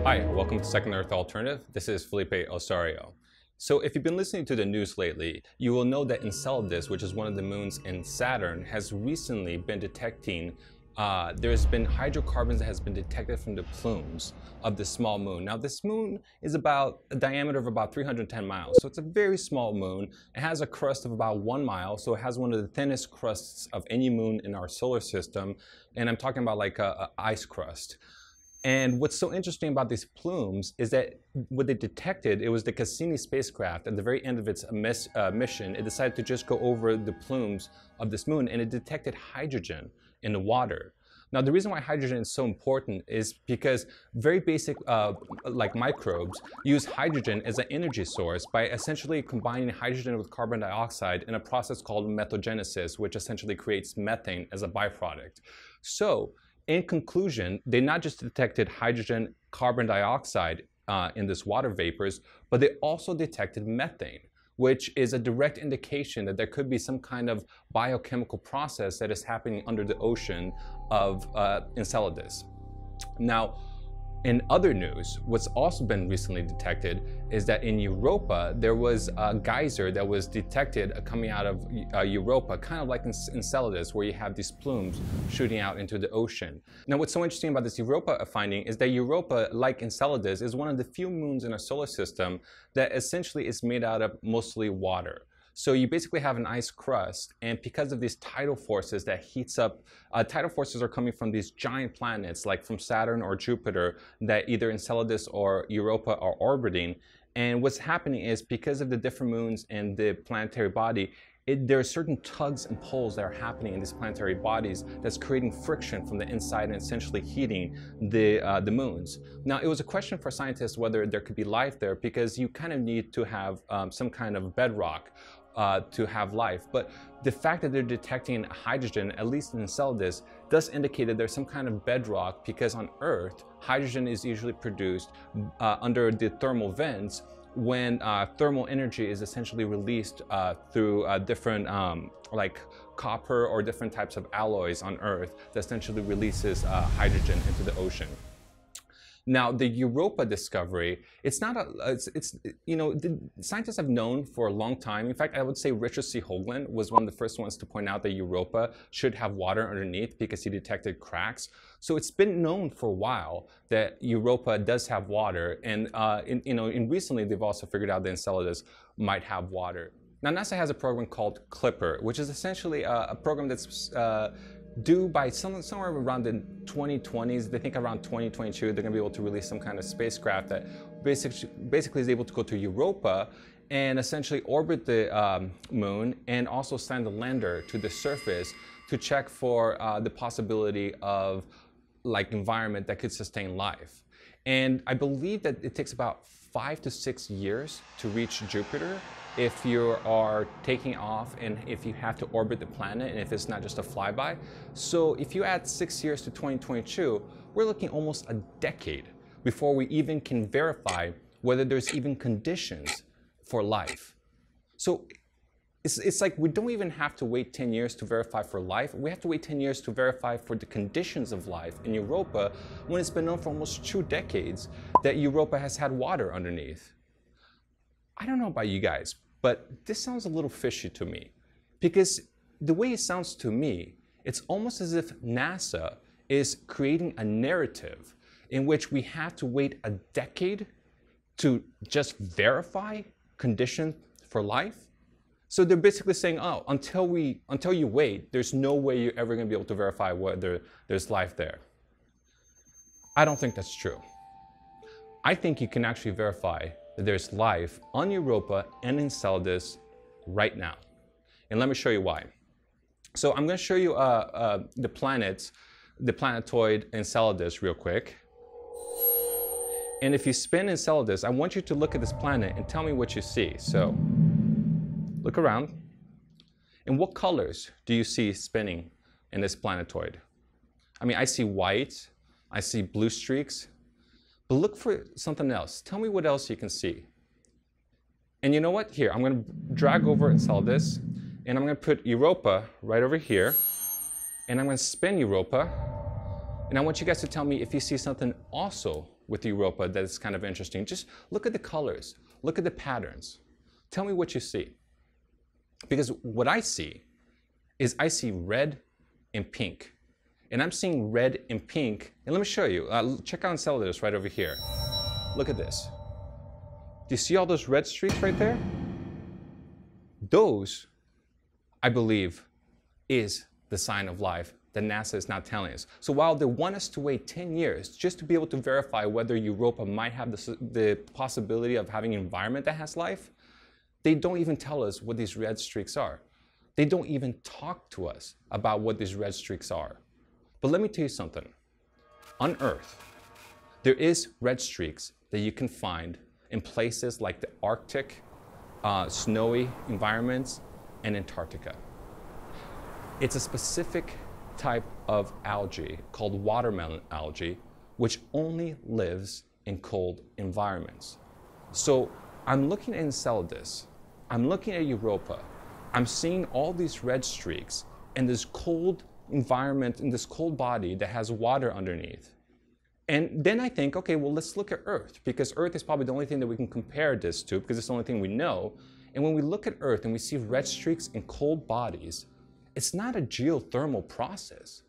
Hi, welcome to Second Earth Alternative. This is Felipe Osario. So if you've been listening to the news lately, you will know that Enceladus, which is one of the moons in Saturn, has recently been detecting, there's been hydrocarbons that has been detected from the plumes of this small moon. Now this moon is about a diameter of about 310 miles, so it's a very small moon. It has a crust of about 1 mile, so it has one of the thinnest crusts of any moon in our solar system, and I'm talking about like a ice crust. And what's so interesting about these plumes is that what they detected, it was the Cassini spacecraft. At the very end of its mission, it decided to just go over the plumes of this moon, and it detected hydrogen in the water. Now, the reason why hydrogen is so important is because very basic, like microbes, use hydrogen as an energy source by essentially combining hydrogen with carbon dioxide in a process called methogenesis, which essentially creates methane as a byproduct. So, in conclusion, they not just detected hydrogen, carbon dioxide in this water vapors, but they also detected methane, which is a direct indication that there could be some kind of biochemical process that is happening under the ocean of Enceladus. Now, in other news, what's also been recently detected is that in Europa, there was a geyser that was detected coming out of Europa, kind of like in Enceladus, where you have these plumes shooting out into the ocean. Now, what's so interesting about this Europa finding is that Europa, like Enceladus, is one of the few moons in our solar system that essentially is made out of mostly water. So you basically have an ice crust, and because of these tidal forces that heats up, tidal forces are coming from these giant planets like from Saturn or Jupiter that either Enceladus or Europa are orbiting. And what's happening is because of the different moons and the planetary body, there are certain tugs and pulls that are happening in these planetary bodies that's creating friction from the inside and essentially heating the moons. Now, it was a question for scientists whether there could be life there because you kind of need to have some kind of bedrock to have life. But the fact that they're detecting hydrogen, at least in Enceladus, does indicate that there's some kind of bedrock because on Earth, hydrogen is usually produced under the thermal vents when thermal energy is essentially released through different like copper or different types of alloys on Earth that essentially releases hydrogen into the ocean. Now, the Europa discovery, it's not you know, the scientists have known for a long time. In fact, I would say Richard C. Hoagland was one of the first ones to point out that Europa should have water underneath because he detected cracks. So it's been known for a while that Europa does have water, and recently they've also figured out that Enceladus might have water. Now, NASA has a program called CLIPPER, which is essentially a program that's due by somewhere around the 2020s. They think around 2022 they're going to be able to release some kind of spacecraft that basically is able to go to Europa and essentially orbit the moon and also send a lander to the surface to check for the possibility of like environment that could sustain life. And I believe that it takes about 5 to 6 years to reach Jupiter if you are taking off and if you have to orbit the planet and if it's not just a flyby. So if you add 6 years to 2022, we're looking almost a decade before we even can verify whether there's even conditions for life. So it's like we don't even have to wait 10 years to verify for life. We have to wait 10 years to verify for the conditions of life in Europa when it's been known for almost 2 decades that Europa has had water underneath. I don't know about you guys, but this sounds a little fishy to me because the way it sounds to me, it's almost as if NASA is creating a narrative in which we have to wait a decade to just verify conditions for life. So they're basically saying, oh, until you wait, there's no way you're ever going to be able to verify whether there's life there. I don't think that's true. I think you can actually verify that there's life on Europa and Enceladus right now. And let me show you why. So I'm going to show you the planetoid Enceladus real quick. And if you spin Enceladus, I want you to look at this planet and tell me what you see. So look around. And what colors do you see spinning in this planetoid? I mean, I see white, I see blue streaks, but look for something else. Tell me what else you can see. And you know what? Here, I'm going to drag over Enceladus, and I'm going to put Europa right over here, and I'm going to spin Europa, and I want you guys to tell me if you see something also with Europa that is kind of interesting. Just look at the colors, look at the patterns. Tell me what you see. Because what I see is I see red and pink. And I'm seeing red and pink. And let me show you. Check out Enceladus right over here. Look at this. Do you see all those red streaks right there? Those, I believe, is the sign of life that NASA is not telling us. So while they want us to wait 10 years just to be able to verify whether Europa might have the possibility of having an environment that has life, they don't even tell us what these red streaks are. They don't even talk to us about what these red streaks are. But let me tell you something. On Earth, there is red streaks that you can find in places like the Arctic, snowy environments, and Antarctica. It's a specific type of algae called watermelon algae, which only lives in cold environments. So I'm looking at Enceladus, I'm looking at Europa, I'm seeing all these red streaks in this cold environment, in this cold body that has water underneath. And then I think, okay, well, let's look at Earth, because Earth is probably the only thing that we can compare this to, because it's the only thing we know. And when we look at Earth and we see red streaks in cold bodies, it's not a geothermal process.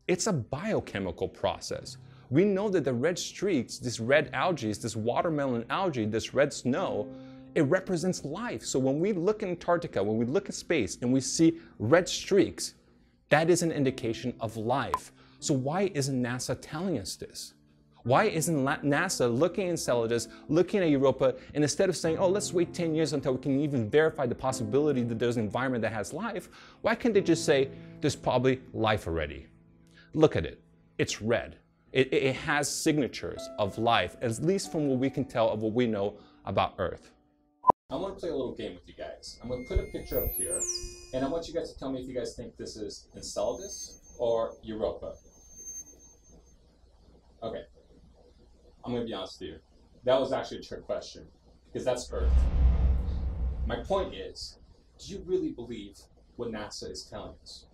It's a biochemical process. We know that the red streaks, this red algae, this watermelon algae, this red snow, it represents life. So when we look in Antarctica, when we look at space and we see red streaks, that is an indication of life. So why isn't NASA telling us this? Why isn't NASA looking at Enceladus, looking at Europa, and instead of saying, oh, let's wait 10 years until we can even verify the possibility that there's an environment that has life, why can't they just say, there's probably life already? Look at it. It's red. It has signatures of life, at least from what we can tell of what we know about Earth. I want to play a little game with you guys. I'm going to put a picture up here, and I want you guys to tell me if you guys think this is Enceladus or Europa. Okay. I'm going to be honest with you. That was actually a trick question, because that's Earth. My point is, do you really believe what NASA is telling us?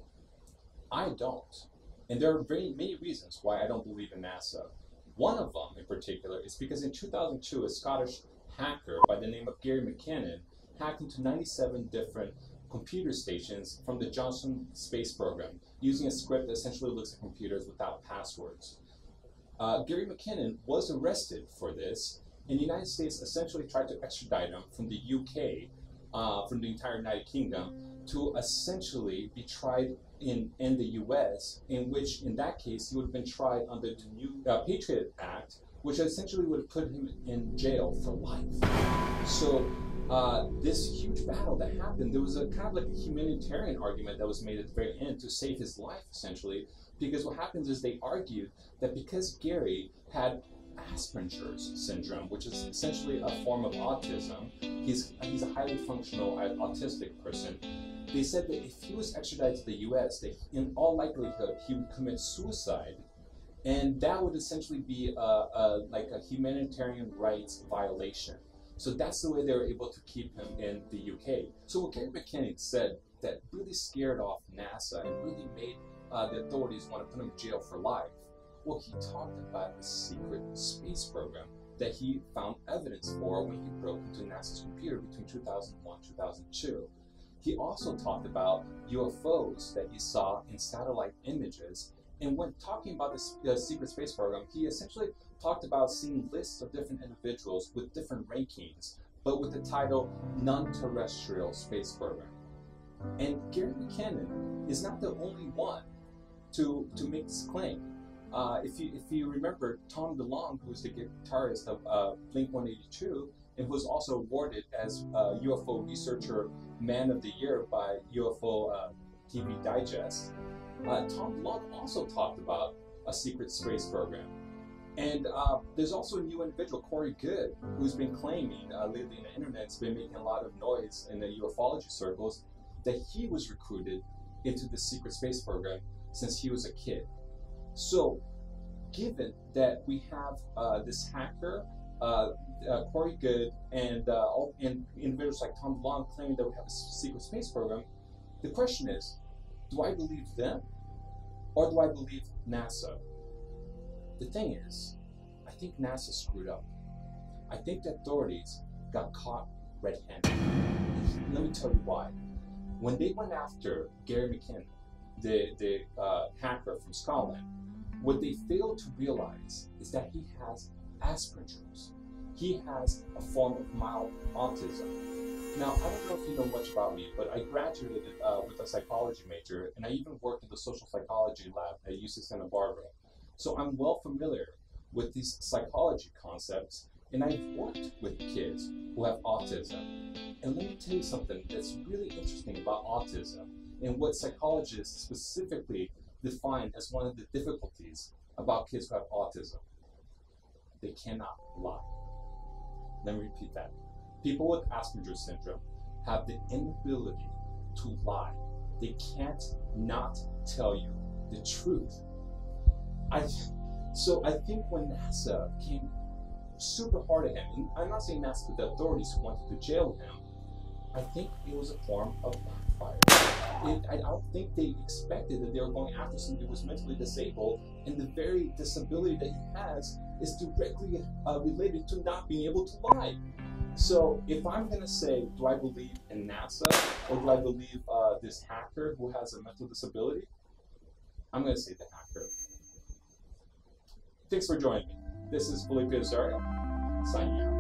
I don't. And there are very many reasons why I don't believe in NASA. One of them in particular is because in 2002, a Scottish hacker by the name of Gary Mckinnon hacked into 97 different computer stations from the Johnson space program using a script that essentially looks at computers without passwords. Gary Mckinnon was arrested for this, and the United States essentially tried to extradite him from the UK, from the entire United Kingdom, to essentially be tried in the US, in which, in that case, he would have been tried under the new Patriot Act, which essentially would have put him in jail for life. So this huge battle that happened, there was a kind of like a humanitarian argument that was made at the very end to save his life, essentially, because what happens is they argued that because Gary had Asperger's syndrome, which is essentially a form of autism, he's a highly functional autistic person, they said that if he was extradited to the US, that in all likelihood he would commit suicide, and that would essentially be like a humanitarian rights violation. So that's the way they were able to keep him in the UK. So what Gary Mckinnon said that really scared off NASA and really made the authorities want to put him in jail for life. Well, he talked about a secret space program that he found evidence for when he broke into NASA's computer between 2001 and 2002. He also talked about UFOs that he saw in satellite images. And when talking about the secret space program, he essentially talked about seeing lists of different individuals with different rankings, but with the title Non-Terrestrial Space Program. And Gary Mckinnon is not the only one to make this claim. If you remember, Tom DeLonge, who was the guitarist of Blink-182, and who was also awarded as UFO Researcher Man of the Year by UFO TV Digest, Tom DeLonge also talked about a secret space program. And there's also a new individual, Corey Goode, who's been claiming lately on the internet, has been making a lot of noise in the ufology circles, that he was recruited into the secret space program since he was a kid. So, given that we have this hacker, Corey Goode, and individuals like Tom DeLonge claiming that we have a secret space program, the question is, do I believe them, or do I believe NASA? The thing is, I think NASA screwed up. I think the authorities got caught red-handed. Let me tell you why. When they went after Gary Mckinnon, the hacker from Scotland, what they failed to realize is that he has Asperger's. He has a form of mild autism. Now, I don't know if you know much about me, but I graduated with a psychology major, and I even worked at the social psychology lab at UC Santa Barbara. So I'm well familiar with these psychology concepts, and I've worked with kids who have autism. And let me tell you something that's really interesting about autism and what psychologists specifically define as one of the difficulties about kids who have autism. They cannot lie. Let me repeat that. People with Asperger's syndrome have the inability to lie. They can't not tell you the truth. So I think when NASA came super hard at him, and I'm not saying NASA, but the authorities who wanted to jail him, I think it was a form of backfire. I don't think they expected that they were going after somebody who was mentally disabled, and the very disability that he has is directly related to not being able to lie. So if I'm going to say, do I believe in NASA, or do I believe this hacker who has a mental disability? I'm going to say the hacker. Thanks for joining me. This is Felipe Osorio, signing out.